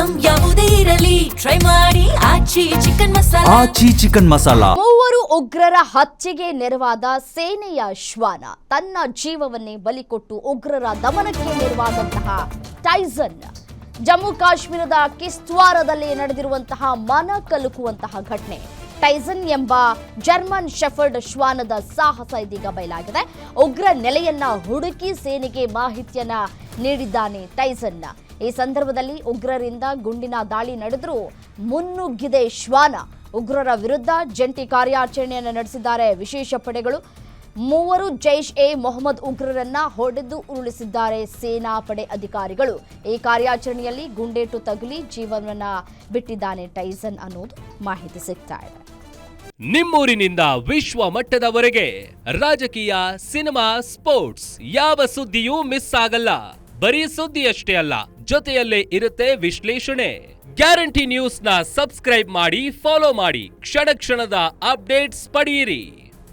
Item ಯಾವುದೇ ಇರಲಿ try ಮಾಡಿ ಆಚಿ ಚಿಕನ್ ಮಸಾಲಾ. ಆಚಿ ಚಿಕನ್ ಮಸಾಲಾ. ಮೂವರು ಉಗ್ರರ ಹತ್ಯೆಗೆ ನೆರವಾದ ಸೇನೆಯ ಶ್ವಾನ ತನ್ನ ಜೀವವನ್ನೇ ಬಲಿಕೊಟ್ಟು ಉಗ್ರರ ದಮನಕ್ಕೆ ನೆರವಾದಂತಹ ಟೈಸನ್. ಜಮ್ಮು ಕಾಶ್ಮೀರದ ಕಿಶ್ತ್ವಾರದಲ್ಲಿ ನಡೆದಿರುವಂತಹ ಮನ ಕಲುಕುವಂತಹ ಘಟನೆ. ಟೈಸನ್ ಎಂಬ ಜರ್ಮನ್ ಶೆಫರ್ಡ್ ಶ್ವಾನದ ಸಾಹಸ ಇದೀಗ ಬಯಲಾಗಿದೆ. ಉಗ್ರ ನೆಲೆಯನ್ನ ಹುಡುಕಿ ಸೇನೆಗೆ ಮಾಹಿತಿಯನ್ನ ನೀಡಿದ್ದಾನೆ ಟೈಸನ್. ಈ ಸಂದರ್ಭದಲ್ಲಿ ಉಗ್ರರಿಂದ ಗುಂಡಿನ ದಾಳಿ ನಡೆದರೂ ಮುನ್ನುಗ್ಗಿದೆ ಶ್ವಾನ. ಉಗ್ರರ ವಿರುದ್ಧ ಜಂಟಿ ಕಾರ್ಯಾಚರಣೆಯನ್ನು ನಡೆಸಿದ್ದಾರೆ ವಿಶೇಷ ಪಡೆಗಳು. ಮೂವರು ಜೈಷ್ ಎ ಮೊಹಮ್ಮದ್ ಉಗ್ರರನ್ನ ಹೊಡೆದು ಉರುಳಿಸಿದ್ದಾರೆ ಸೇನಾ ಪಡೆ ಅಧಿಕಾರಿಗಳು. ಈ ಕಾರ್ಯಾಚರಣೆಯಲ್ಲಿ ಗುಂಡೇಟು ತಗುಲಿ ಜೀವನವನ್ನ ಬಿಟ್ಟಿದ್ದಾನೆ ಟೈಸನ್ ಅನ್ನೋದು ಮಾಹಿತಿ ಸಿಗ್ತಾ ಇದೆ. ನಿಮ್ಮೂರಿನಿಂದ ವಿಶ್ವ ಮಟ್ಟದವರೆಗೆ ರಾಜಕೀಯ, ಸಿನಿಮಾ, ಸ್ಪೋರ್ಟ್ಸ್ ಯಾವ ಸುದ್ದಿಯೂ ಮಿಸ್ ಆಗಲ್ಲ. ಬರೀ ಸುದ್ದಿಯಷ್ಟೇ ಅಲ್ಲ, ಜೊತೆಯಲ್ಲೇ ಇರುತ್ತೆ ವಿಶ್ಲೇಷಣೆ. ಗ್ಯಾರಂಟಿ ನ್ಯೂಸ್ನ ಸಬ್ಸ್ಕ್ರೈಬ್ ಮಾಡಿ, ಫಾಲೋ ಮಾಡಿ, ಕ್ಷಣ ಕ್ಷಣದ ಅಪ್ಡೇಟ್ಸ್ ಪಡೆಯಿರಿ.